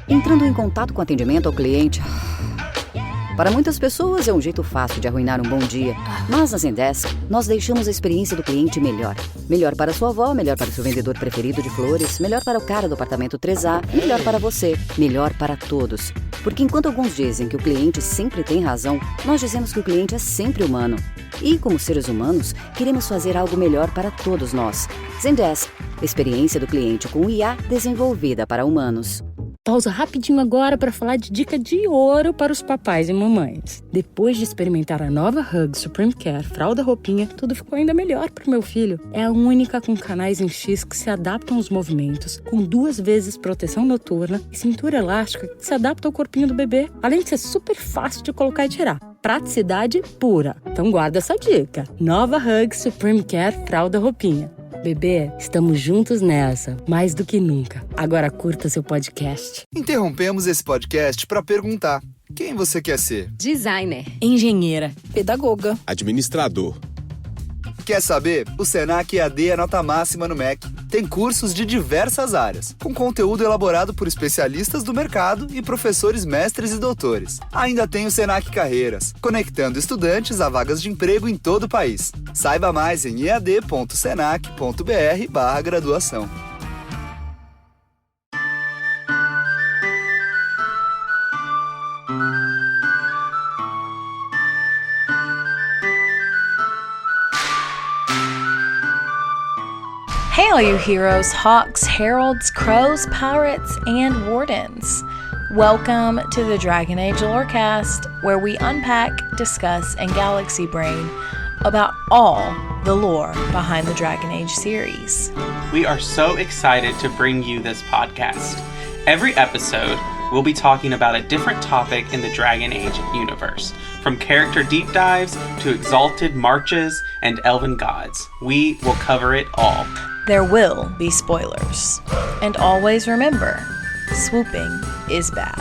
entrando em contato com o atendimento ao cliente. Para muitas pessoas é um jeito fácil de arruinar um bom dia, mas na Zendesk nós deixamos a experiência do cliente melhor. Melhor para sua avó, melhor para o seu vendedor preferido de flores, melhor para o cara do apartamento 3A, melhor para você, melhor para todos. Porque enquanto alguns dizem que o cliente sempre tem razão, nós dizemos que o cliente é sempre humano. E como seres humanos, queremos fazer algo melhor para todos nós. Zendesk, experiência do cliente com IA desenvolvida para humanos. Pausa rapidinho agora para falar de dica de ouro para os papais e mamães. Depois de experimentar a nova Hug Supreme Care Fralda Roupinha, tudo ficou ainda melhor para o meu filho. É a única com canais em X que se adaptam aos movimentos, com 2 vezes proteção noturna e cintura elástica que se adapta ao corpinho do bebê, além de ser super fácil de colocar e tirar. Praticidade pura. Então guarda essa dica. Nova Hug Supreme Care Fralda Roupinha. Bebê, estamos juntos nessa, mais do que nunca. Agora curta seu podcast. Interrompemos esse podcast para perguntar: quem você quer ser? Designer, Engenheira, pedagoga, administrador. Quer saber? O Senac EAD é nota máxima no MEC. Tem cursos de diversas áreas, com conteúdo elaborado por especialistas do mercado e professores mestres e doutores. Ainda tem o Senac Carreiras, conectando estudantes a vagas de emprego em todo o país. Saiba mais em ead.senac.br/graduação. Hey all you heroes, hawks, heralds, crows, pirates, and wardens. Welcome to the Dragon Age Lorecast, where we unpack, discuss, and galaxy brain about all the lore behind the Dragon Age series. We are so excited to bring you this podcast. Every episode, we'll be talking about a different topic in the Dragon Age universe. From character deep dives to exalted marches and elven gods, we will cover it all. There will be spoilers. And always remember, swooping is bad.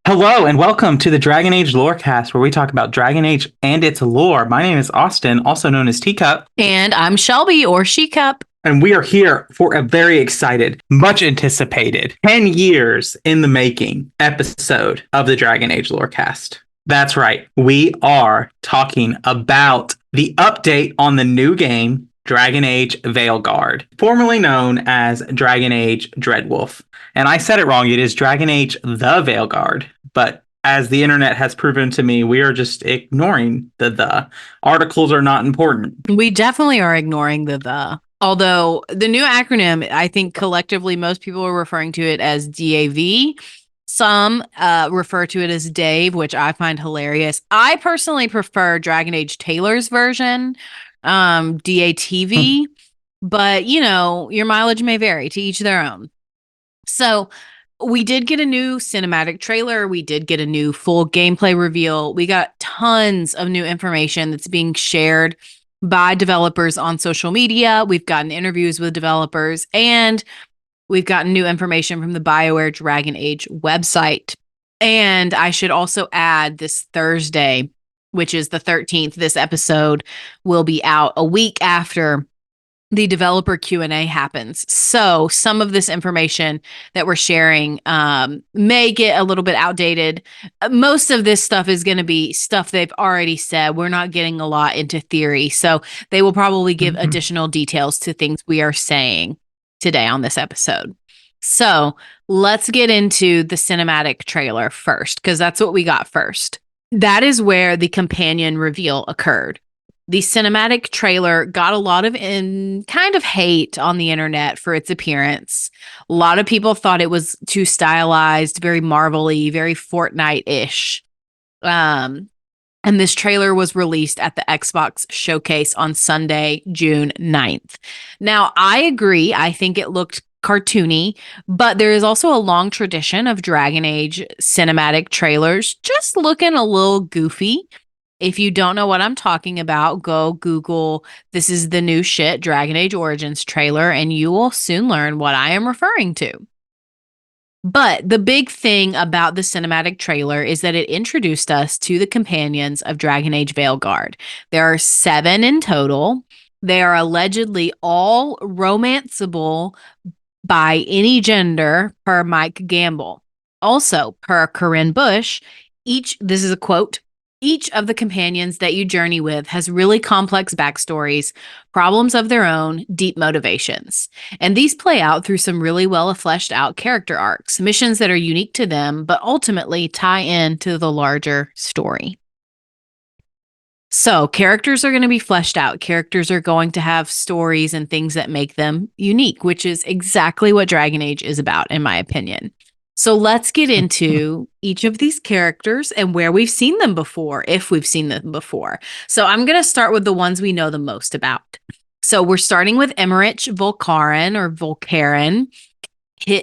Hello and welcome to the Dragon Age Lorecast, where we talk about Dragon Age and its lore. My name is Austin, also known as Teacup. And I'm Shelby, or She-Cup. And we are here for a very excited, much anticipated, 10 years in the making episode of the Dragon Age Lorecast. That's right. We are talking about the update on the new game, Dragon Age Veilguard, formerly known as Dragon Age Dreadwolf. And I said it wrong. It is Dragon Age the Veilguard. But as the internet has proven to me, we are just ignoring the. Articles are not important. We definitely are ignoring the. Although the new acronym, I think collectively most people are referring to it as DAV. Some refer to it as Dave, which I find hilarious. I personally prefer Dragon Age Taylor's version, DATV. But, you know, your mileage may vary, to each their own. So we did get a new cinematic trailer. We did get a new full gameplay reveal. We got tons of new information that's being shared by developers on social media. We've gotten interviews with developers, and we've gotten new information from the BioWare Dragon Age website. And I should also add, this Thursday, which is the 13th, this episode will be out a week after the developer Q&A happens. So some of this information that we're sharing may get a little bit outdated. Most of this stuff is going to be stuff they've already said. We're not getting a lot into theory. So they will probably give additional details to things we are saying today on this episode. So let's get into the cinematic trailer first, because that's what we got first. That is where the companion reveal occurred. The cinematic trailer got a lot of kind of hate on the internet for its appearance. A lot of people thought it was too stylized, very Marvel-y, very Fortnite-ish. And this trailer was released at the Xbox Showcase on Sunday, June 9th. Now, I agree. I think it looked cartoony, but there is also a long tradition of Dragon Age cinematic trailers just looking a little goofy. If you don't know what I'm talking about, go Google "This is the new shit Dragon Age Origins trailer," and you will soon learn what I am referring to. But the big thing about the cinematic trailer is that it introduced us to the companions of Dragon Age Veilguard. There are 7 in total. They are allegedly all romanceable by any gender, per Mike Gamble. Also, per Corinne Bush, this is a quote, each of the companions that you journey with has really complex backstories, problems of their own, deep motivations. And these play out through some really well fleshed out character arcs, missions that are unique to them, but ultimately tie in to the larger story. So characters are going to be fleshed out. Characters are going to have stories and things that make them unique, which is exactly what Dragon Age is about, in my opinion. So let's get into each of these characters and where we've seen them before, if we've seen them before. So I'm going to start with the ones we know the most about. So we're starting with Emmerich Volkaren or Volkaren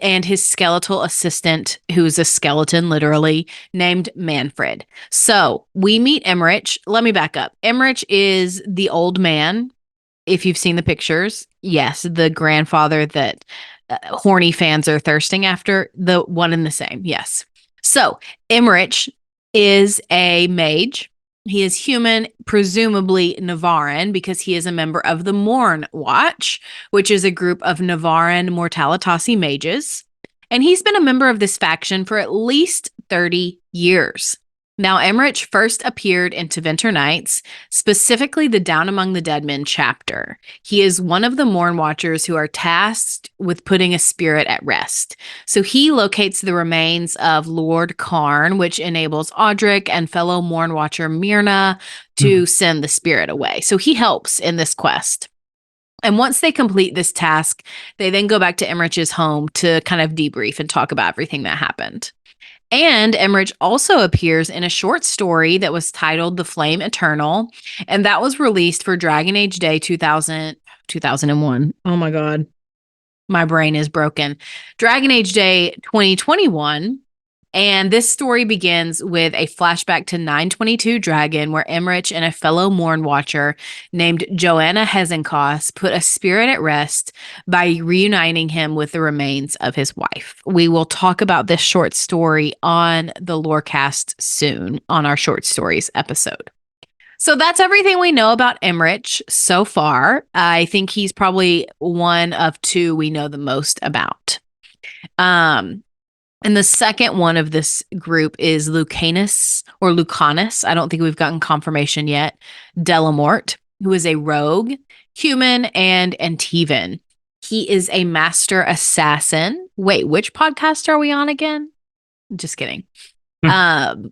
and his skeletal assistant, who's a skeleton, literally, named Manfred. So we meet Emmerich. Let me back up. Emmerich is the old man, if you've seen the pictures. Yes, the grandfather that horny fans are thirsting after, the one and the same. Yes. So Emmerich is a mage. He is human, presumably Navaran, because he is a member of the Morn Watch, which is a group of Navaran Mortalitasi mages. And he's been a member of this faction for at least 30 years. Now, Emmerich first appeared in Tevinter Nights, specifically the Down Among the Dead Men chapter. He is one of the Morn Watchers who are tasked with putting a spirit at rest. So he locates the remains of Lord Karn, which enables Audric and fellow Morn Watcher Myrna to send the spirit away. So he helps in this quest. And once they complete this task, they then go back to Emmerich's home to kind of debrief and talk about everything that happened. And Emmerich also appears in a short story that was titled The Flame Eternal, and that was released for Dragon Age Day 2001. Oh my God. My brain is broken. Dragon Age Day 2021. And this story begins with a flashback to 922 Dragon, where Emmerich and a fellow Morn Watcher named Joanna Hezenkos put a spirit at rest by reuniting him with the remains of his wife. We will talk about this short story on the Lorecast soon on our short stories episode. So that's everything we know about Emmerich so far. I think he's probably one of 2 we know the most about. And the second one of this group is Lucanus. I don't think we've gotten confirmation yet. Delamort, who is a rogue, human, and Antivan. He is a master assassin. Wait, which podcast are we on again? Just kidding.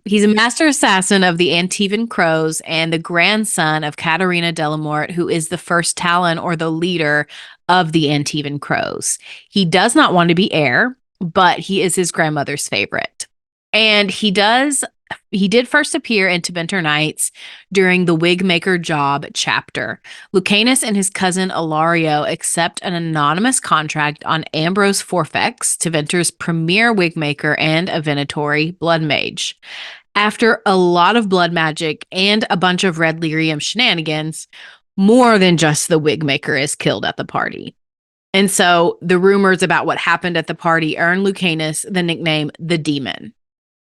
He's a master assassin of the Antivan Crows and the grandson of Katarina Delamort, who is the first Talon or the leader of the Antivan Crows. He does not want to be heir, but he is his grandmother's favorite. And he did first appear in Tevinter Nights during the Wigmaker Job chapter. Lucanus and his cousin Ilario accept an anonymous contract on Ambrose Forfex, Tevinter's premier Wigmaker and a Venatori blood mage. After a lot of blood magic and a bunch of Red Lyrium shenanigans, more than just the Wigmaker is killed at the party. And so the rumors about what happened at the party earned Lucanus the nickname The Demon.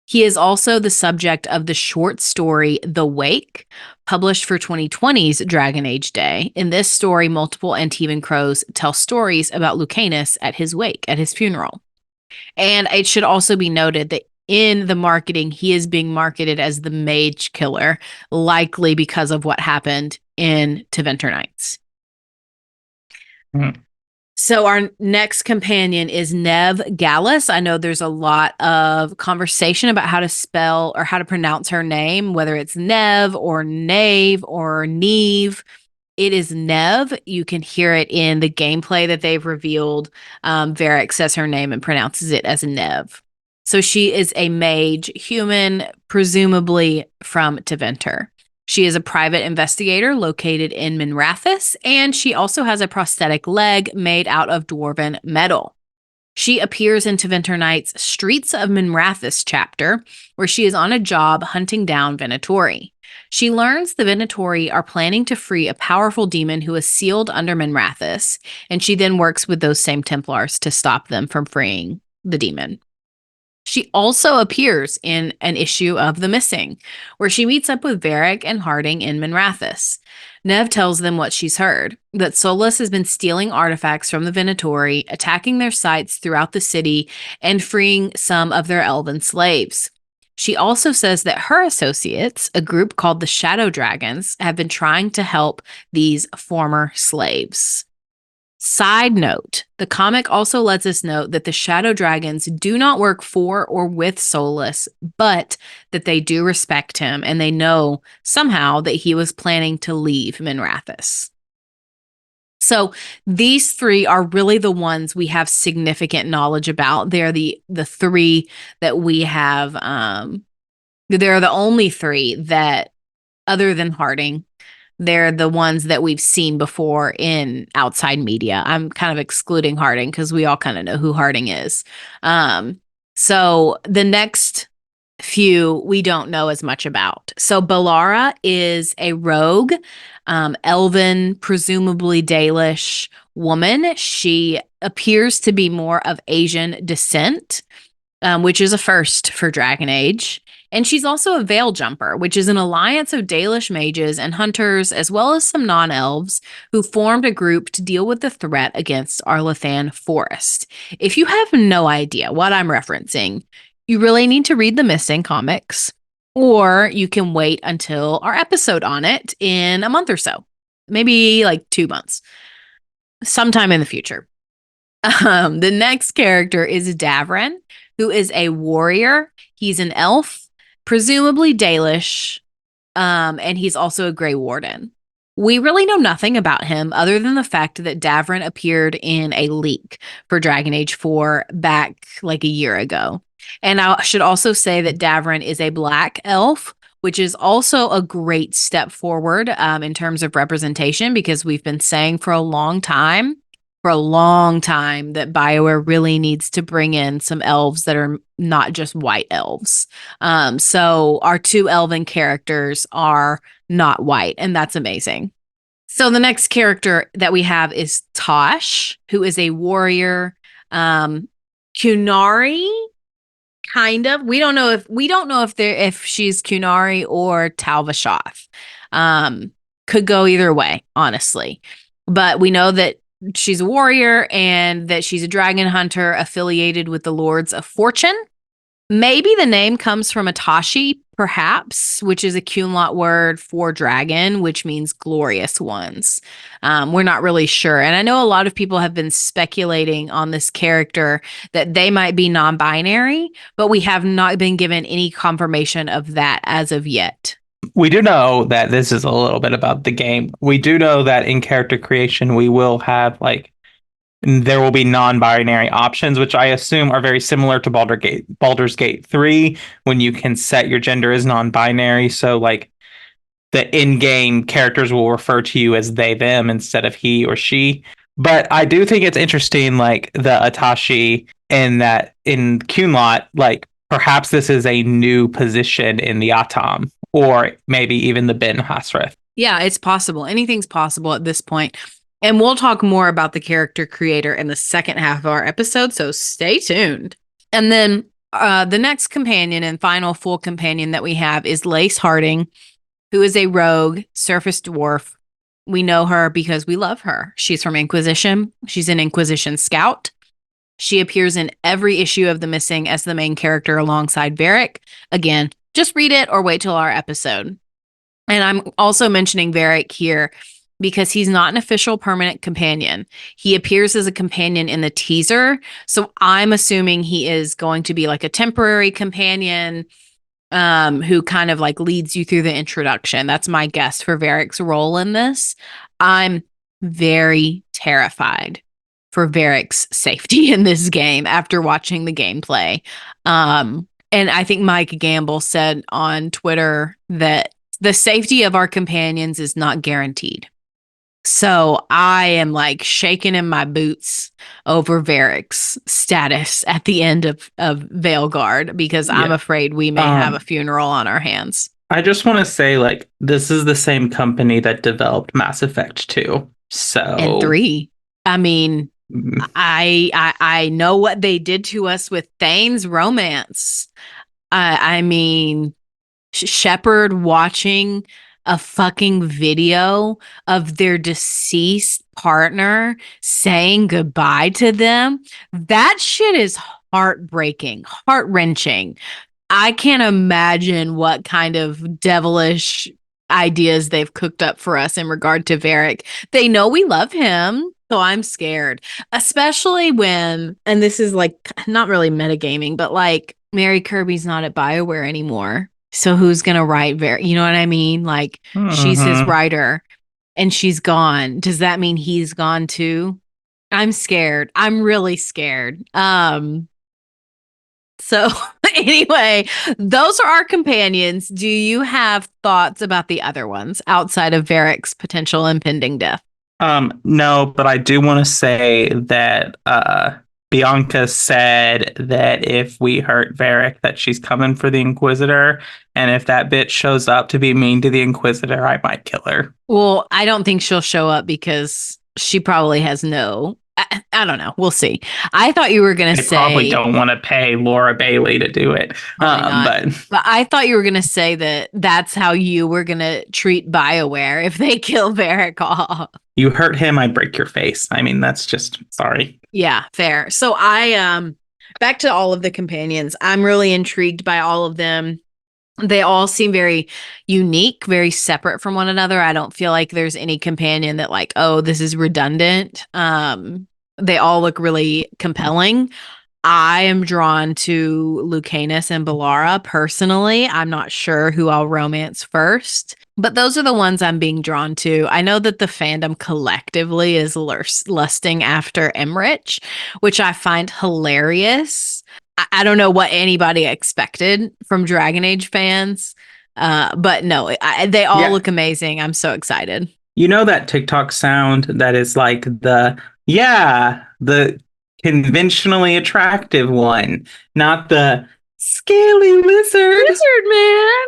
He is also the subject of the short story The Wake, published for 2020's Dragon Age Day. In this story, multiple Antivan Crows tell stories about Lucanus at his wake, at his funeral. And it should also be noted that in the marketing, he is being marketed as the Mage Killer, likely because of what happened in Tevinter Nights. So our next companion is Nev Gallus. I know there's a lot of conversation about how to spell or how to pronounce her name, whether it's Nev or Nave or Neve. It is Nev. You can hear it in the gameplay that they've revealed. Varric says her name and pronounces it as Nev. So she is a mage, human, presumably from Tevinter. She is a private investigator located in Minrathous, and she also has a prosthetic leg made out of dwarven metal. She appears in Tevinter Nights' Streets of Minrathous chapter, where she is on a job hunting down Venatori. She learns the Venatori are planning to free a powerful demon who is sealed under Minrathous, and she then works with those same Templars to stop them from freeing the demon. She also appears in an issue of The Missing, where she meets up with Varric and Harding in Minrathous. Nev tells them what she's heard, that Solus has been stealing artifacts from the Venatori, attacking their sites throughout the city, and freeing some of their elven slaves. She also says that her associates, a group called the Shadow Dragons, have been trying to help these former slaves. Side note, the comic also lets us know that the Shadow Dragons do not work for or with Solus, but that they do respect him and they know somehow that he was planning to leave Minrathous. So these three are really the ones we have significant knowledge about. They're the three that we have. They're the only three that, other than Harding, they're the ones that we've seen before in outside media. I'm kind of excluding Harding because we all kind of know who Harding is. So the next few we don't know as much about. So Balara is a rogue, elven, presumably Dalish woman. She appears to be more of Asian descent, which is a first for Dragon Age. And she's also a veil jumper, which is an alliance of Dalish mages and hunters, as well as some non-elves, who formed a group to deal with the threat against Arlathan Forest. If you have no idea what I'm referencing, you really need to read the Missing comics, or you can wait until our episode on it in a month or so, maybe like 2 months, sometime in the future. The next character is Davrin, who is a warrior. He's an elf, presumably Dalish, and he's also a Grey Warden. We really know nothing about him other than the fact that Davrin appeared in a leak for Dragon Age 4 back like a year ago. And I should also say that Davrin is a black elf, which is also a great step forward in terms of representation, because we've been saying for a long time that BioWare really needs to bring in some elves that are not just white elves. So our 2 elven characters are not white, and that's amazing. So the next character that we have is Tosh, who is a warrior. Kunari, kind of. We don't know if she's Kunari or Talvashoth. Could go either way, honestly. But we know that she's a warrior and that she's a dragon hunter affiliated with the Lords of Fortune. Maybe the name comes from Atashi, perhaps, which is a Kunlot word for dragon, which means glorious ones. We're not really sure. And I know a lot of people have been speculating on this character that they might be non-binary, but we have not been given any confirmation of that as of yet. We do know that this is a little bit about the game. We do know that in character creation, we will have there will be non-binary options, which I assume are very similar to Baldur's Gate 3, when you can set your gender as non-binary. So the in-game characters will refer to you as they, them instead of he or she. But I do think it's interesting, the Atashi, and that in Kunlot, perhaps this is a new position in the Atom, or maybe even the Ben Hasrith. Yeah, it's possible. Anything's possible at this point. And we'll talk more about the character creator in the second half of our episode, so stay tuned. And then the next companion and final full companion that we have is Lace Harding, who is a rogue surface dwarf. We know her because we love her. She's from Inquisition. She's an Inquisition scout. She appears in every issue of The Missing as the main character alongside Varric. Again, just read it or wait till our episode. And I'm also mentioning Varric here because he's not an official permanent companion. He appears as a companion in the teaser, so I'm assuming he is going to be like a temporary companion who kind of leads you through the introduction. That's my guess for Varric's role in this. I'm very terrified for Varric's safety in this game after watching the gameplay. And I think Mike Gamble said on Twitter that the safety of our companions is not guaranteed. So I am shaking in my boots over Varric's status at the end of Veilguard, because I'm afraid we may have a funeral on our hands. I just want to say, like, this is the same company that developed Mass Effect 2. So And 3. I mean, I know what they did to us with Thane's romance. I mean, Shepard watching a fucking video of their deceased partner saying goodbye to them. That shit is heartbreaking, heart-wrenching. I can't imagine what kind of devilish ideas they've cooked up for us in regard to Varric. They know we love him, so I'm scared. Especially when, and this is like not really metagaming, but like Mary Kirby's not at BioWare anymore. So who's going to write Varric? You know what I mean? Like she's his writer and she's gone. Does that mean he's gone too? I'm scared. I'm really scared. So anyway, those are our companions. Do you have thoughts about the other ones outside of Varric's potential impending death? No, but I do want to say that Bianca said that if we hurt Varric, that she's coming for the Inquisitor. And if that bitch shows up to be mean to the Inquisitor, I might kill her. Well, I don't think she'll show up because she probably has no... I don't know. We'll see. I thought you were going to say... I probably don't want to pay Laura Bailey to do it. But I thought you were going to say that that's how you were going to treat BioWare if they kill Varric off. You hurt him, I break your face. I mean, that's just... Sorry. Yeah, fair. So back to all of the companions. I'm really intrigued by all of them. They all seem very unique, very separate from one another. I don't feel like there's any companion that like, oh, this is redundant. They all look really compelling. I am drawn to Lucanus and Bellara personally. I'm not sure who I'll romance first, but those are the ones I'm being drawn to. I know that the fandom collectively is lusting after Emmerich, which I find hilarious. I don't know what anybody expected from Dragon Age fans, but no, they all look amazing. I'm so excited. You know that TikTok sound that is like the conventionally attractive one, not the scaly lizard man.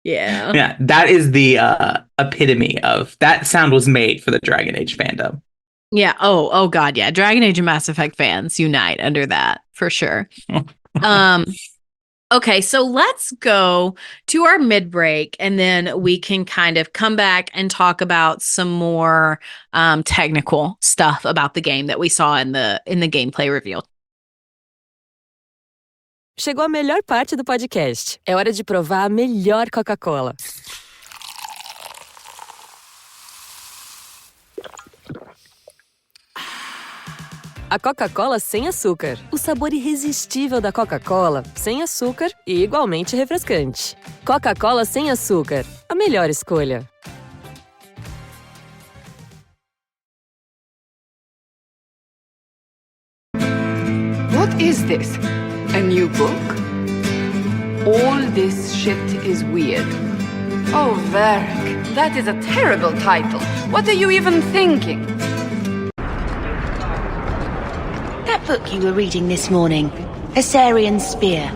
Yeah. Yeah, that is the epitome of that sound was made for the Dragon Age fandom. Yeah. Oh God. Yeah. Dragon Age and Mass Effect fans unite under that for sure. Okay. So let's go to our mid break and then we can kind of come back and talk about some more technical stuff about the game that we saw in the gameplay reveal. Chegou a melhor parte do podcast. É hora de provar a melhor Coca-Cola. A Coca-Cola sem açúcar. O sabor irresistível da Coca-Cola, sem açúcar e igualmente refrescante. Coca-Cola sem açúcar. A melhor escolha. What is this? A new book? All this shit is weird. Oh, Varric, that is a terrible title. What are you even thinking? That book you were reading this morning, Assyrian Spear.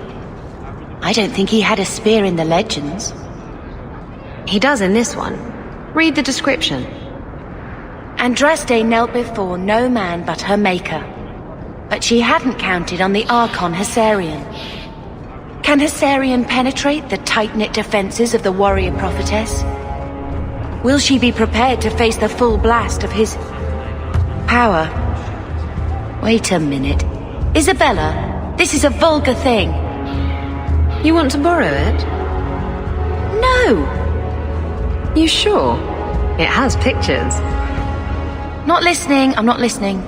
I don't think he had a spear in the legends. He does in this one. Read the description. Andraste knelt before no man but her maker. But she hadn't counted on the Archon Hessarian. Can Hessarian penetrate the tight-knit defenses of the warrior prophetess? Will she be prepared to face the full blast of his power? Wait a minute. Isabella, this is a vulgar thing. You want to borrow it? No! You sure? It has pictures. Not listening, I'm not listening.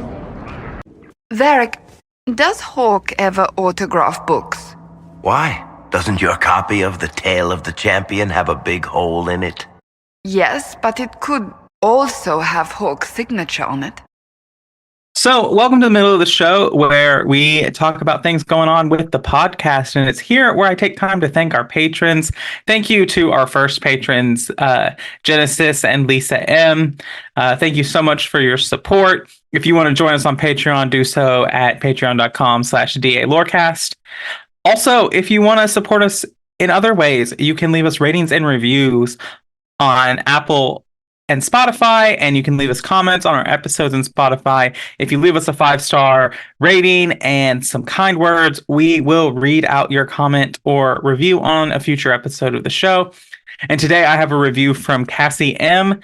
Varric, does Hawk ever autograph books? Why? Doesn't your copy of The Tale of the Champion have a big hole in it? Yes, but it could also have Hawk's signature on it. So, welcome to the middle of the show where we talk about things going on with the podcast. And it's here where I take time to thank our patrons. Thank you to our first patrons, Genesis and Lisa M. Thank you so much for your support. If you want to join us on Patreon, do so at patreon.com/DALorecast. Also, if you want to support us in other ways, you can leave us ratings and reviews on Apple and Spotify, and you can leave us comments on our episodes on Spotify. If you leave us a 5-star rating and some kind words, we will read out your comment or review on a future episode of the show. And today I have a review from Cassie M.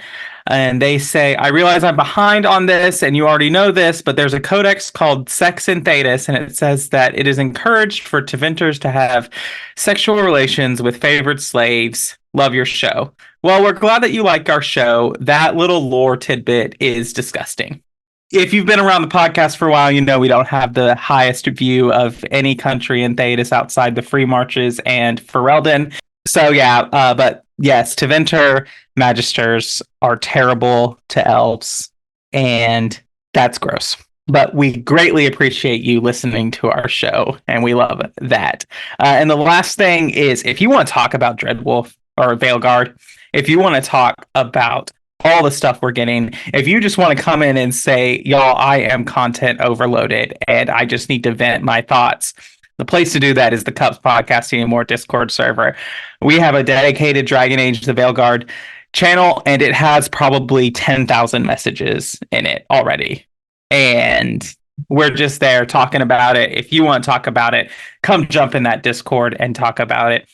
And they say, I realize I'm behind on this and you already know this, but there's a codex called Sex and Thetis, and it says that it is encouraged for Tevinters to have sexual relations with favored slaves. Love your show. Well, we're glad that you like our show. That little lore tidbit is disgusting. If you've been around the podcast for a while, you know we don't have the highest view of any country in Thetis outside the Free Marches and Ferelden. So yeah, but yes, Tevinter magisters are terrible to elves, and that's gross. But we greatly appreciate you listening to our show, and we love that. And the last thing is, if you want to talk about Dreadwolf or Veilguard, if you want to talk about all the stuff we're getting, if you just want to come in and say, y'all, I am content overloaded, and I just need to vent my thoughts, the place to do that is the Cups Podcasting and More Discord server. We have a dedicated Dragon Age the Veilguard channel, and it has probably 10,000 messages in it already. And we're just there talking about it. If you want to talk about it, come jump in that Discord and talk about it.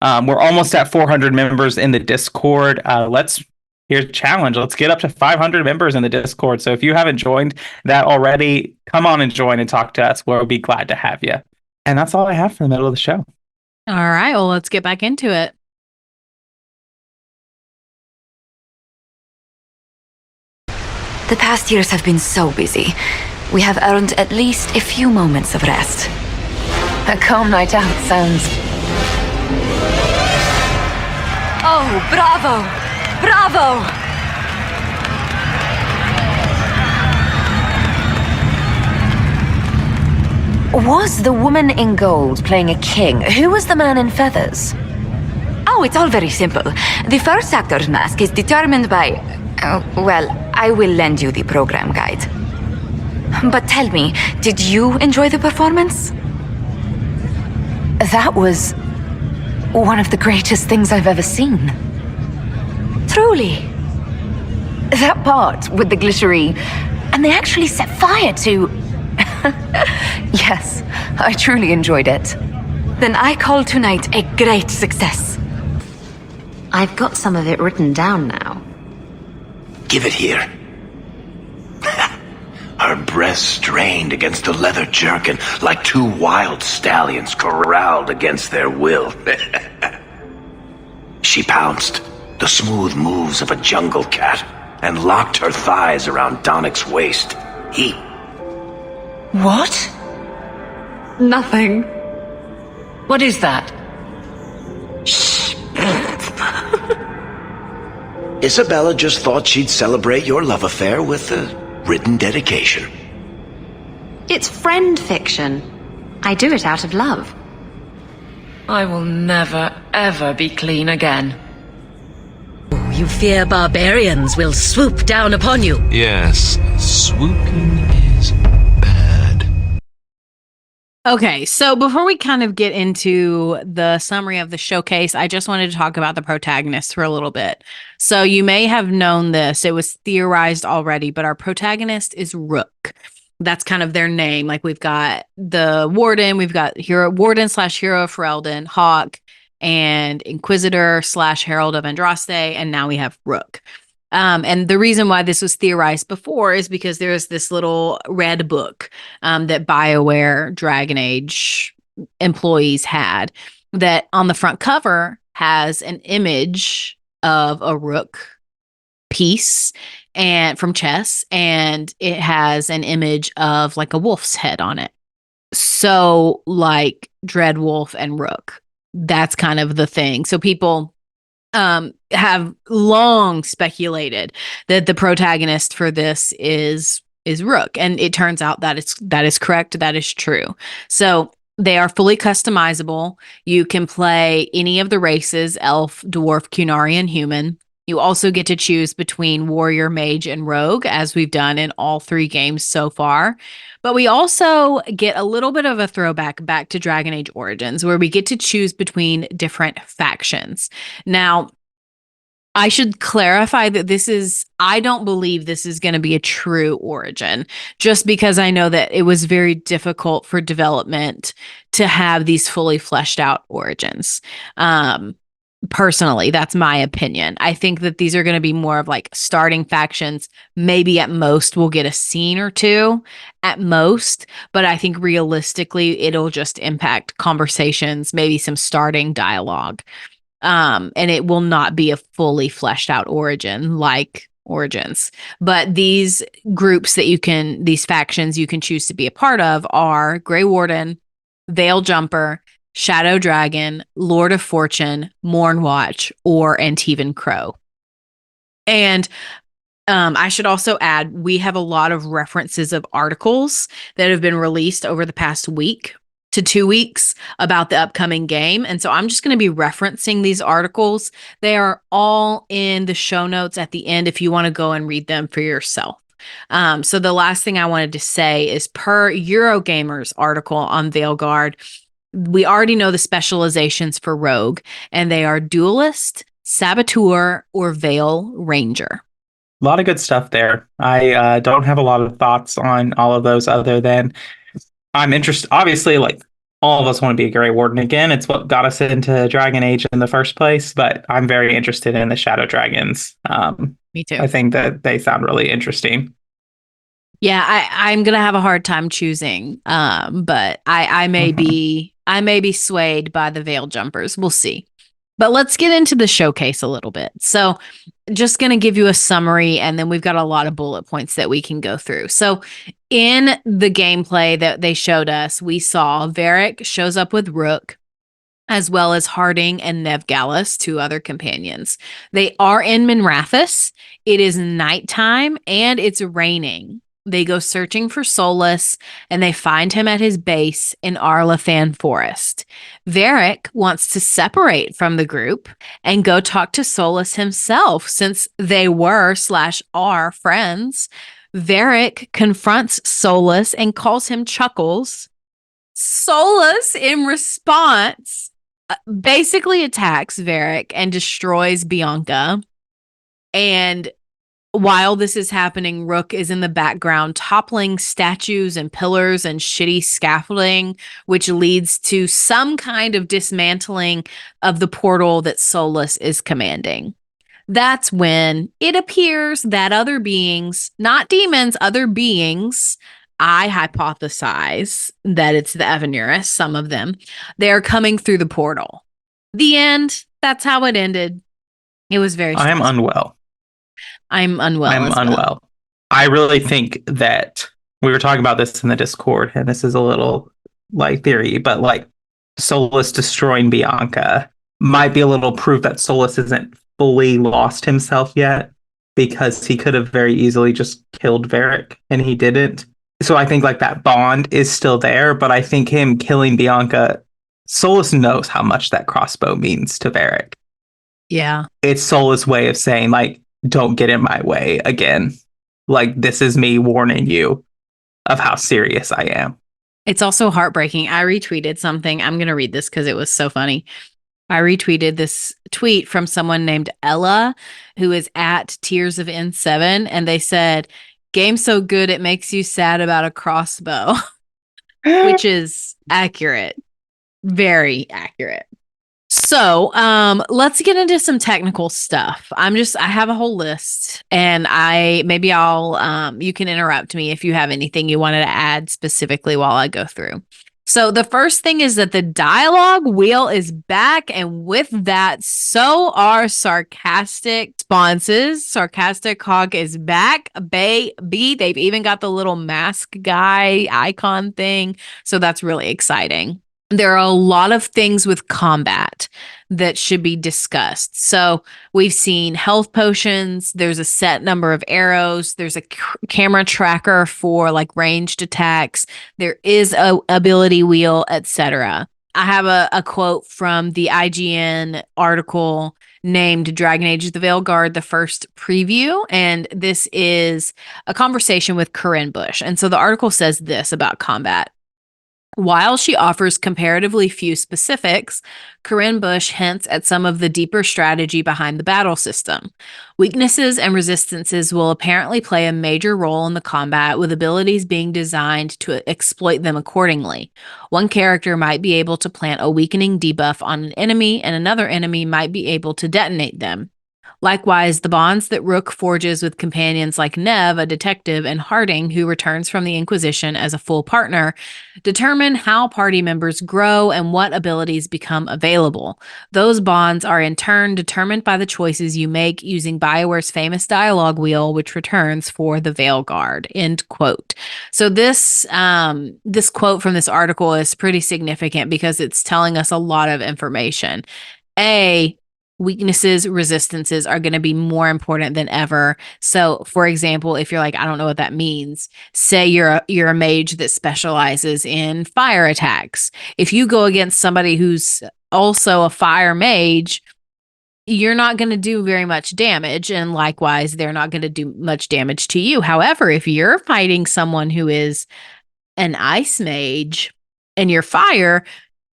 We're almost at 400 members in the Discord. Here's a challenge. Let's get up to 500 members in the Discord. So if you haven't joined that already, come on and join and talk to us. We'll be glad to have you. And that's all I have for the middle of the show. All right. Well, let's get back into it. The past years have been so busy. We have earned at least a few moments of rest. A calm night out sounds... Oh, bravo! Bravo! Was the woman in gold playing a king? Who was the man in feathers? Oh, it's all very simple. The first actor's mask is determined by... well, I will lend you the program guide. But tell me, did you enjoy the performance? That was one of the greatest things I've ever seen. Truly. That part with the glittery, and they actually set fire to... Yes, I truly enjoyed it. Then I call tonight a great success. I've got some of it written down now. Give it here. Her breasts strained against the leather jerkin like two wild stallions corralled against their will. She pounced, the smooth moves of a jungle cat, and locked her thighs around Donnick's waist. He... What? Nothing. What is that? Shh. Isabella just thought she'd celebrate your love affair with a written dedication. It's friend fiction. I do it out of love. I will never, ever be clean again. You fear barbarians will swoop down upon you. Yes, swooping is bad. Okay, so before we kind of get into the summary of the showcase, I just wanted to talk about the protagonist for a little bit. So you may have known this, it was theorized already, but our protagonist is Rook. That's kind of their name. Like we've got the Warden, we've got Warden / Hero of Ferelden, Hawk, and Inquisitor / Herald of Andraste, and now we have Rook. And the reason why this was theorized before is because there's this little red book that BioWare Dragon Age employees had that on the front cover has an image of a Rook piece and from chess, and it has an image of like a wolf's head on it. So like Dreadwolf and Rook, that's kind of the thing. So people have long speculated that the protagonist for this is Rook, and it turns out that is correct. That is true. So they are fully customizable. You can play any of the races: elf, dwarf, Cunarian, human. You also get to choose between warrior, mage, and rogue, as we've done in all 3 games so far. But we also get a little bit of a throwback back to Dragon Age Origins, where we get to choose between different factions. Now, I should clarify that I don't believe this is going to be a true origin, just because I know that it was very difficult for development to have these fully fleshed out origins. Personally, that's my opinion. I think that these are going to be more of like starting factions. Maybe at most we'll get a scene or 2 at most, but I think realistically it'll just impact conversations, maybe some starting dialogue. And it will not be a fully fleshed out origin like Origins. But these groups these factions you can choose to be a part of are Grey Warden, Veil Jumper, Shadow Dragon, Lord of Fortune, Mournwatch, or Antivan Crow. And I should also add, we have a lot of references of articles that have been released over the past week to 2 weeks about the upcoming game. And so I'm just going to be referencing these articles. They are all in the show notes at the end if you want to go and read them for yourself. So the last thing I wanted to say is, per Eurogamer's article on Veilguard, we already know the specializations for Rogue, and they are Duelist, Saboteur, or Veil Ranger. A lot of good stuff there. I don't have a lot of thoughts on all of those other than I'm interested. Obviously, like, all of us want to be a Grey Warden again. It's what got us into Dragon Age in the first place, but I'm very interested in the Shadow Dragons. Me too. I think that they sound really interesting. Yeah, I'm gonna have a hard time choosing, but I may be swayed by the Veil Jumpers. We'll see. But let's get into the showcase a little bit. So, just going to give you a summary, and then we've got a lot of bullet points that we can go through. So, in the gameplay that they showed us, we saw Varric shows up with Rook, as well as Harding and Nevgallus, 2 other companions. They are in Minrathous. It is nighttime, and it's raining. They go searching for Solus, and they find him at his base in Arlathan Forest. Varric wants to separate from the group and go talk to Solus himself, since they were/are friends. Varric confronts Solus and calls him Chuckles. Solus, in response, basically attacks Varric and destroys Bianca. And while this is happening, Rook is in the background toppling statues and pillars and shitty scaffolding, which leads to some kind of dismantling of the portal that Solus is commanding. That's when it appears that other beings, not demons, other beings, I hypothesize that it's the Evanurus, some of them, they're coming through the portal. The end. That's how it ended. It was very stressful. I am unwell. I'm unwell. I'm unwell. I really think that we were talking about this in the Discord, and this is a little like theory, but like Solus destroying Bianca might be a little proof that Solus isn't fully lost himself yet, because he could have very easily just killed Varric and he didn't. So I think like that bond is still there, but I think him killing Bianca, Solus knows how much that crossbow means to Varric. Yeah. It's Solus' way of saying like, don't get in my way again. Like, this is me warning you of how serious I am. It's also heartbreaking. I retweeted something. I'm going to read this because it was so funny. I retweeted this tweet from someone named Ella, who is at Tears of N7. And they said, game so good, it makes you sad about a crossbow, which is accurate. Very accurate. So, let's get into some technical stuff. I have a whole list, and you can interrupt me if you have anything you wanted to add specifically while I go through. So the first thing is that the dialogue wheel is back, and with that, so are sarcastic responses. Sarcastic Hawk is back, baby. They've even got the little mask guy icon thing, so that's really exciting. There are a lot of things with combat that should be discussed. So we've seen health potions. There's a set number of arrows. There's a camera tracker for like ranged attacks. There is a ability wheel, etc. I have a quote from the IGN article named Dragon Age of the Veilguard, the first preview. And this is a conversation with Corinne Bush. And so the article says this about combat. While she offers comparatively few specifics, Corinne Bush hints at some of the deeper strategy behind the battle system. Weaknesses and resistances will apparently play a major role in the combat, with abilities being designed to exploit them accordingly. One character might be able to plant a weakening debuff on an enemy, and another enemy might be able to detonate them. Likewise, the bonds that Rook forges with companions like Nev, a detective, and Harding, who returns from the Inquisition as a full partner, determine how party members grow and what abilities become available. Those bonds are in turn determined by the choices you make using BioWare's famous dialogue wheel, which returns for the Veilguard. End quote. So this quote from this article is pretty significant because it's telling us a lot of information. Weaknesses, resistances are going to be more important than ever. So, for example, if you're like, I don't know what that means, say you're a mage that specializes in fire attacks. If you go against somebody who's also a fire mage, you're not going to do very much damage, and likewise, they're not going to do much damage to you. However, if you're fighting someone who is an ice mage and you're fire,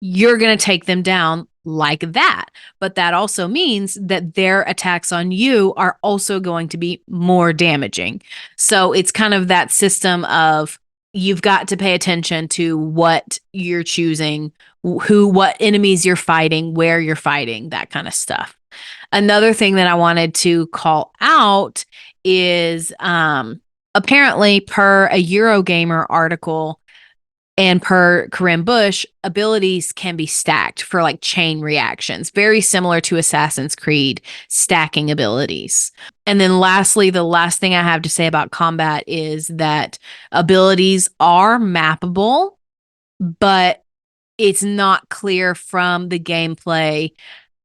you're going to take them down like that. But that also means that their attacks on you are also going to be more damaging. So it's kind of that system of you've got to pay attention to what you're choosing, what enemies you're fighting, where you're fighting, that kind of stuff. Another thing that I wanted to call out is apparently per a Eurogamer article, and per Corinne Bush, abilities can be stacked for like chain reactions, very similar to Assassin's Creed stacking abilities. And then lastly, the last thing I have to say about combat is that abilities are mappable, but it's not clear from the gameplay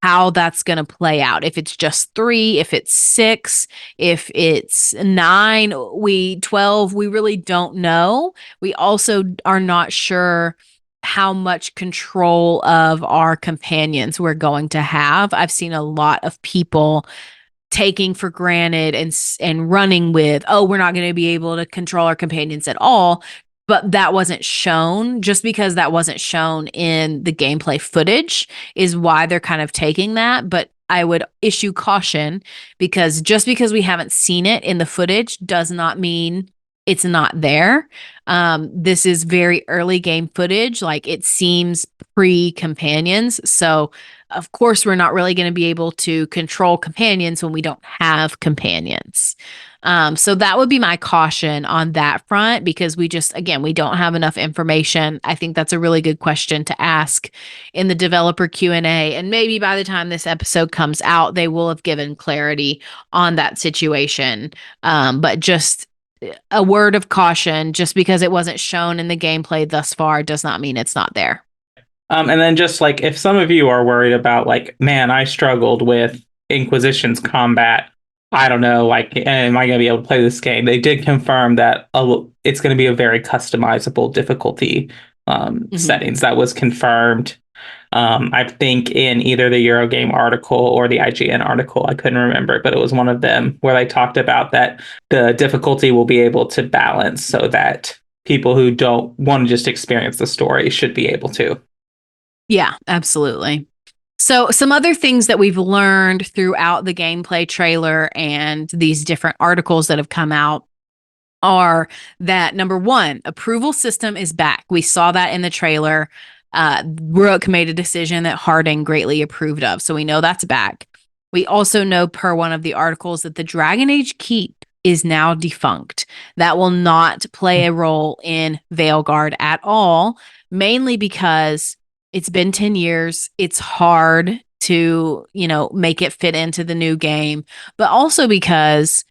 how that's going to play out. If it's just 3, if it's 6, if it's 9, 12, we really don't know. We also are not sure how much control of our companions we're going to have. I've seen a lot of people taking for granted and running with, oh, we're not going to be able to control our companions at all. But that wasn't shown. Just because that wasn't shown in the gameplay footage is why they're kind of taking that. But I would issue caution, because just because we haven't seen it in the footage does not mean it's not there. This is very early game footage. Like, it seems pre-companions. So of course we're not really going to be able to control companions when we don't have companions. So that would be my caution on that front, because we don't have enough information. I think that's a really good question to ask in the developer Q&A. And maybe by the time this episode comes out, they will have given clarity on that situation. But just a word of caution, just because it wasn't shown in the gameplay thus far does not mean it's not there. And then just like, if some of you are worried about like, man, I struggled with Inquisition's combat, I don't know, like, am I going to be able to play this game? They did confirm that it's going to be a very customizable difficulty settings. That was confirmed. I think in either the Eurogame article or the IGN article, I couldn't remember, but it was one of them where they talked about that the difficulty will be able to balance so that people who don't want to just experience the story should be able to. Yeah, absolutely. So some other things that we've learned throughout the gameplay trailer and these different articles that have come out are that, number one, approval system is back. We saw that in the trailer. Rook made a decision that Harding greatly approved of. So we know that's back. We also know, per one of the articles, that the Dragon Age Keep is now defunct. That will not play a role in Veilguard at all, mainly because it's been 10 years. It's hard to, make it fit into the new game, but also because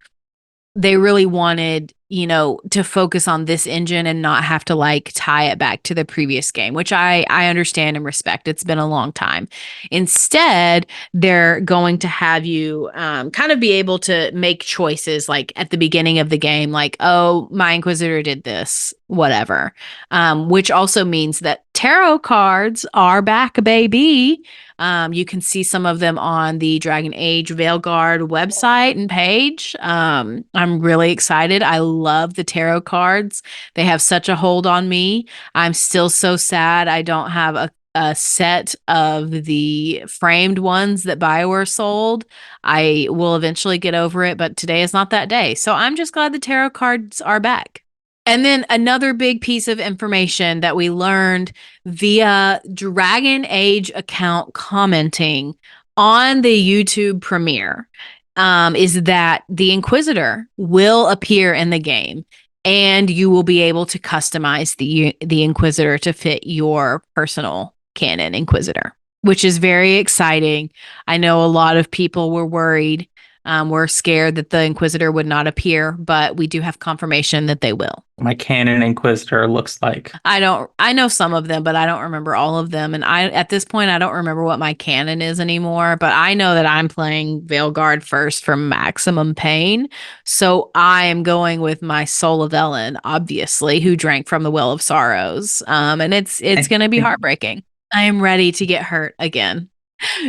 they really wanted, to focus on this engine and not have to like tie it back to the previous game, which I understand and respect. It's been a long time. Instead, they're going to have you kind of be able to make choices like at the beginning of the game, like, oh, my Inquisitor did this. whatever. Which also means that tarot cards are back, baby. You can see some of them on the Dragon Age Veilguard website and page. I'm really excited. I love the tarot cards. They have such a hold on me. I'm still so sad I don't have a set of the framed ones that BioWare sold. I will eventually get over it, but today is not that day. So I'm just glad the tarot cards are back. And then another big piece of information that we learned via Dragon Age account commenting on the YouTube premiere is that the Inquisitor will appear in the game, and you will be able to customize the Inquisitor to fit your personal canon Inquisitor, which is very exciting. I know a lot of people were worried, were scared that the Inquisitor would not appear, but we do have confirmation that they will. My canon Inquisitor looks like. I know some of them, but I don't remember all of them. And at this point, I don't remember what my canon is anymore, but I know that I'm playing Veilguard first for maximum pain. So I am going with my Soul of Ellen, obviously, who drank from the Well of Sorrows. And it's going to be heartbreaking. I am ready to get hurt again.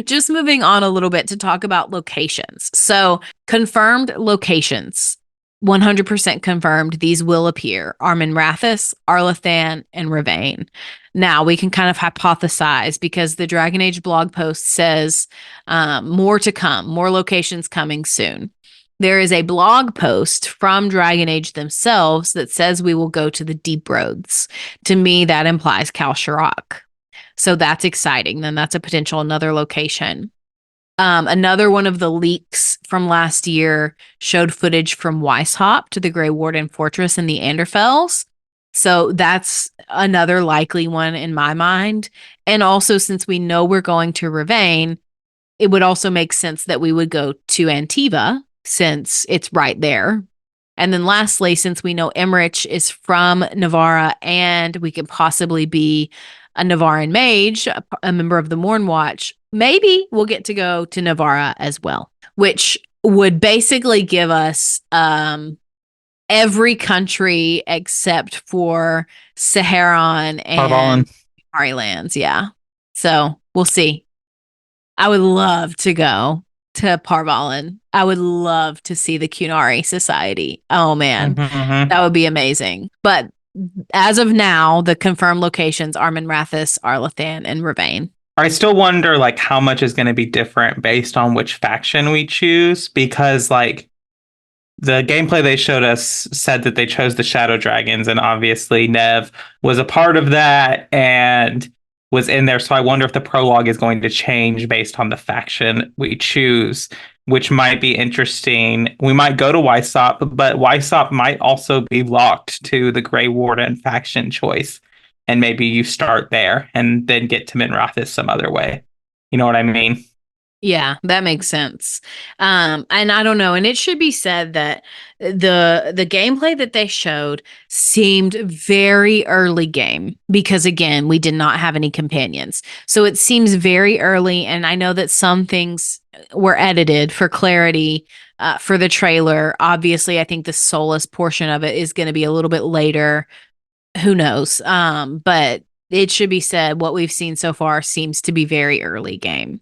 Just moving on a little bit to talk about locations. So confirmed locations, 100% confirmed. These will appear: Armin Rathis, Arlathan, and Ravain. Now we can kind of hypothesize because the Dragon Age blog post says more to come, more locations coming soon. There is a blog post from Dragon Age themselves that says we will go to the Deep Roads. To me, that implies Kal Shirak. So that's exciting. Then that's a potential another location. Another one of the leaks from last year showed footage from Weishaupt to the Grey Warden Fortress in the Anderfels. So that's another likely one in my mind. And also, since we know we're going to Ravain, it would also make sense that we would go to Antiva since it's right there. And then lastly, since we know Emmerich is from Navarra and we could possibly be a Navarran mage, a member of the Mournwatch, maybe we'll get to go to Navarra as well, which would basically give us every country except for Saharan and Ari lands. Yeah. So we'll see. I would love to go to Parvalan. I would love to see the Cunari Society. Oh, man. That would be amazing. But as of now, the confirmed locations are Armin Rathis, Arlathan, and Ravain. I still wonder like how much is going to be different based on which faction we choose, because like the gameplay they showed us said that they chose the Shadow Dragons, and obviously Nev was a part of that and was in there. So I wonder if the prologue is going to change based on the faction we choose, which might be interesting. We might go to Weishaupt, but Weishaupt might also be locked to the Grey Warden faction choice. And maybe you start there and then get to Minrathis some other way. You know what I mean? Yeah, that makes sense. And I don't know. And it should be said that the gameplay that they showed seemed very early game because, again, we did not have any companions. So it seems very early. And I know that some things were edited for clarity for the trailer. Obviously, I think the Solus portion of it is going to be a little bit later. Who knows? But it should be said what we've seen so far seems to be very early game.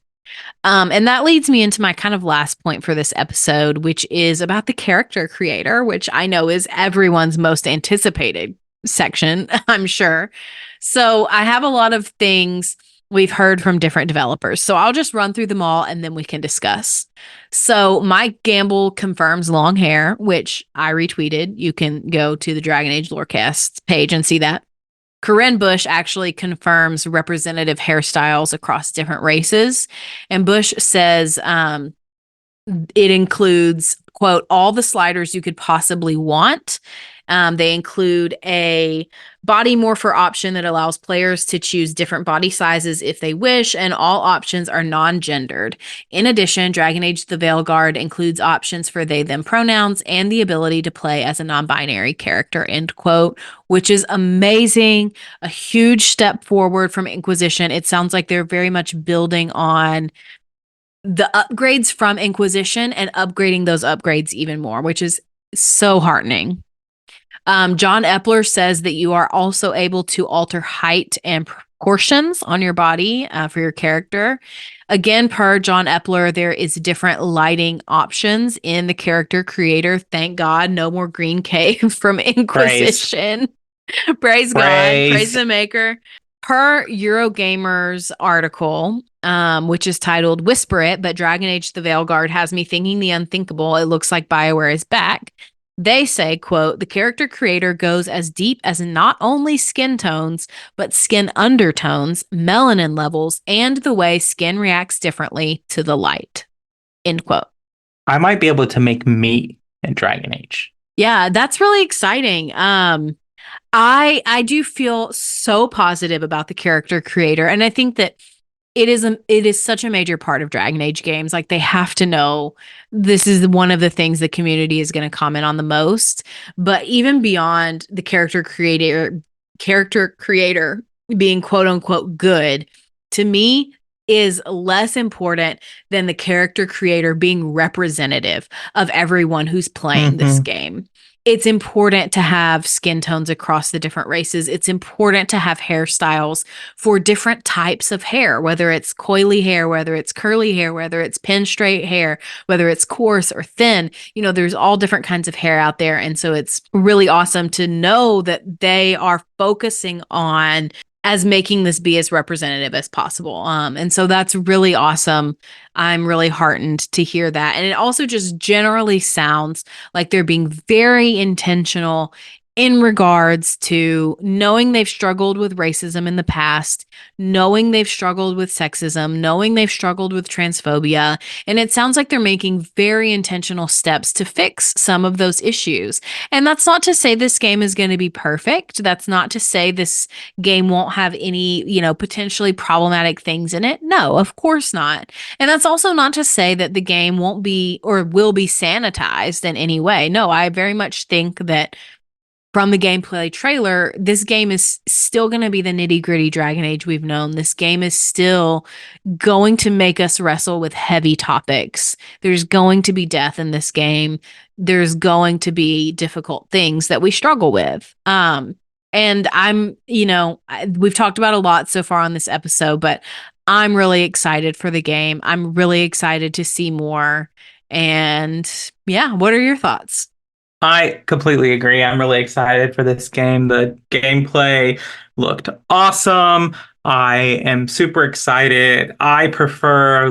And that leads me into my kind of last point for this episode, which is about the character creator, which I know is everyone's most anticipated section, I'm sure. So I have a lot of things we've heard from different developers. So I'll just run through them all and then we can discuss. So Mike Gamble confirms long hair, which I retweeted. You can go to the Dragon Age Lorecast page and see that. Corinne Bush actually confirms representative hairstyles across different races. And Bush says it includes, quote, all the sliders you could possibly want. They include a body morpher option that allows players to choose different body sizes if they wish, and all options are non-gendered. In addition, Dragon Age The Veilguard includes options for they, them pronouns and the ability to play as a non-binary character, end quote, which is amazing. A huge step forward from Inquisition. It sounds like they're very much building on the upgrades from Inquisition and upgrading those upgrades even more, which is so heartening. John Epler says that you are also able to alter height and proportions on your body for your character. Again, per John Epler, there is different lighting options in the character creator. Thank God, no more green cave from Inquisition. Praise God. Praise the maker. Per Eurogamer's article, which is titled Whisper It, but Dragon Age the Veilguard has me thinking the unthinkable. It looks like BioWare is back. They say, quote, the character creator goes as deep as not only skin tones, but skin undertones, melanin levels, and the way skin reacts differently to the light, end quote. I might be able to make meat in Dragon Age. Yeah, that's really exciting. I do feel so positive about the character creator, and I think that it is such a major part of Dragon Age games. Like, they have to know this is one of the things the community is going to comment on the most. But even beyond the character creator being quote unquote good, to me is less important than the character creator being representative of everyone who's playing this game. It's important to have skin tones across the different races. It's important to have hairstyles for different types of hair, whether it's coily hair, whether it's curly hair, whether it's pin straight hair, whether it's coarse or thin. You know, there's all different kinds of hair out there. And so it's really awesome to know that they are focusing on as making this be as representative as possible. And so that's really awesome. I'm really heartened to hear that. And it also just generally sounds like they're being very intentional in regards to knowing they've struggled with racism in the past, knowing they've struggled with sexism, knowing they've struggled with transphobia. And it sounds like they're making very intentional steps to fix some of those issues. And that's not to say this game is going to be perfect. That's not to say this game won't have any, potentially problematic things in it. No, of course not. And that's also not to say that the game won't be or will be sanitized in any way. No, I very much think that from the gameplay trailer, this game is still going to be the nitty-gritty Dragon Age we've known. This game is still going to make us wrestle with heavy topics. There's going to be death in this game. There's going to be difficult things that we struggle with. And I'm, we've talked about a lot so far on this episode, but I'm really excited for the game. I'm really excited to see more. And yeah, what are your thoughts? I completely agree. I'm really excited for this game. The gameplay looked awesome. I am super excited. I prefer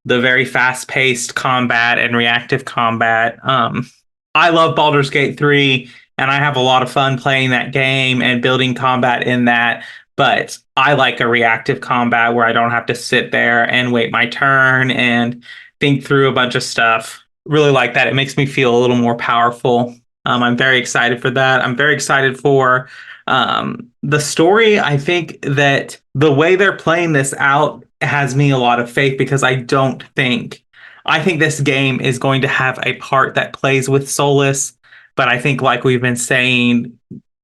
the very fast-paced combat and reactive combat. I love Baldur's Gate 3, and I have a lot of fun playing that game and building combat in that. But I like a reactive combat where I don't have to sit there and wait my turn and think through a bunch of stuff. Really like that. It makes me feel a little more powerful. I'm very excited for that. I'm very excited for the story. I think that the way they're playing this out has me a lot of faith because I think this game is going to have a part that plays with Solus. But I think, like we've been saying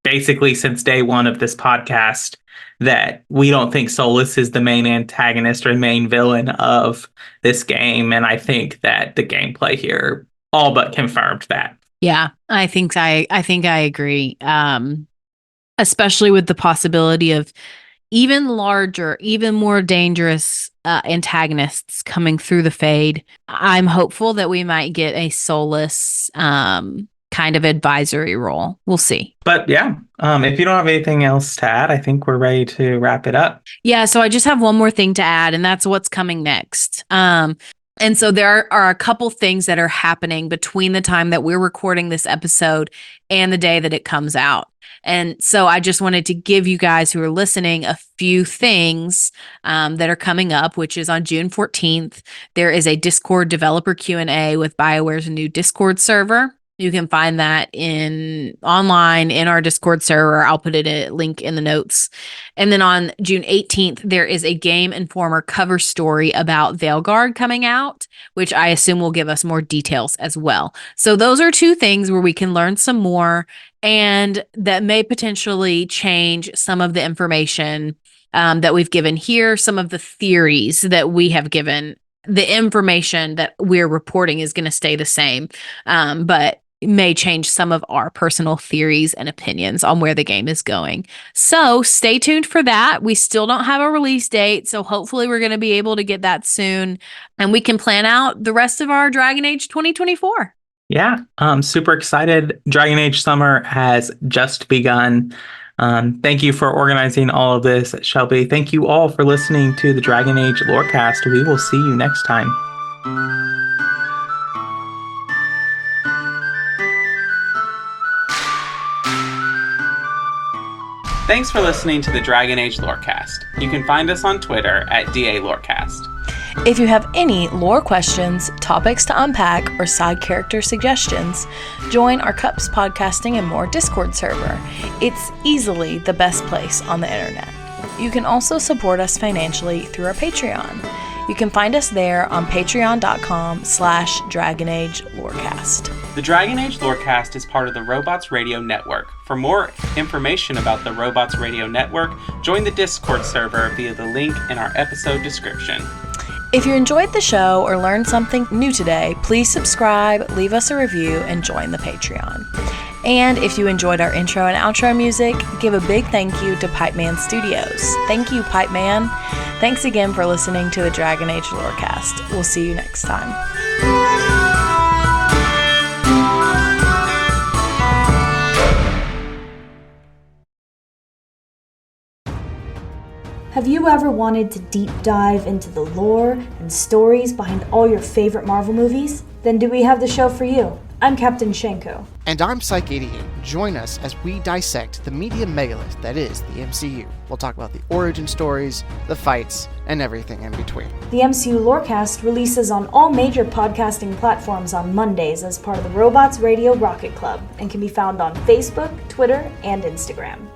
basically since day one of this podcast, that we don't think Solus is the main antagonist or main villain of this game. And I think that the gameplay here all but confirmed that. Yeah, I think I agree. Especially with the possibility of even larger, even more dangerous antagonists coming through the Fade. I'm hopeful that we might get a Solus kind of advisory role. We'll see. But yeah, if you don't have anything else to add, I think we're ready to wrap it up. Yeah, so I just have one more thing to add, and that's what's coming next. And so there are a couple things that are happening between the time that we're recording this episode and the day that it comes out. And so I just wanted to give you guys who are listening a few things that are coming up, which is on June 14th. There is a Discord developer Q&A with BioWare's new Discord server. You can find that online in our Discord server. I'll put a link in the notes. And then on June 18th, there is a Game Informer cover story about Veilguard coming out, which I assume will give us more details as well. So those are two things where we can learn some more and that may potentially change some of the information that we've given here, some of the theories that we have given. The information that we're reporting is going to stay the same. But may change some of our personal theories and opinions on where the game is going. So stay tuned for that. We still don't have a release date, so hopefully we're going to be able to get that soon, and we can plan out the rest of our Dragon Age 2024. Yeah, I'm super excited. Dragon Age Summer has just begun. Thank you for organizing all of this, Shelby. Thank you all for listening to the Dragon Age Lorecast. We will see you next time. Thanks for listening to the Dragon Age Lorecast. You can find us on Twitter at DALorecast. If you have any lore questions, topics to unpack, or side character suggestions, join our Cups Podcasting and More Discord server. It's easily the best place on the internet. You can also support us financially through our Patreon. You can find us there on patreon.com/DragonAgeLorecast. The Dragon Age Lorecast is part of the Robots Radio Network. For more information about the Robots Radio Network, join the Discord server via the link in our episode description. If you enjoyed the show or learned something new today, please subscribe, leave us a review, and join the Patreon. And if you enjoyed our intro and outro music, give a big thank you to Pipeman Studios. Thank you, Pipeman. Thanks again for listening to the Dragon Age Lorecast. We'll see you next time. Have you ever wanted to deep dive into the lore and stories behind all your favorite Marvel movies? Then do we have the show for you? I'm Captain Shenko. And I'm Psych88. Join us as we dissect the media megalith that is the MCU. We'll talk about the origin stories, the fights, and everything in between. The MCU Lorecast releases on all major podcasting platforms on Mondays as part of the Robots Radio Rocket Club and can be found on Facebook, Twitter, and Instagram.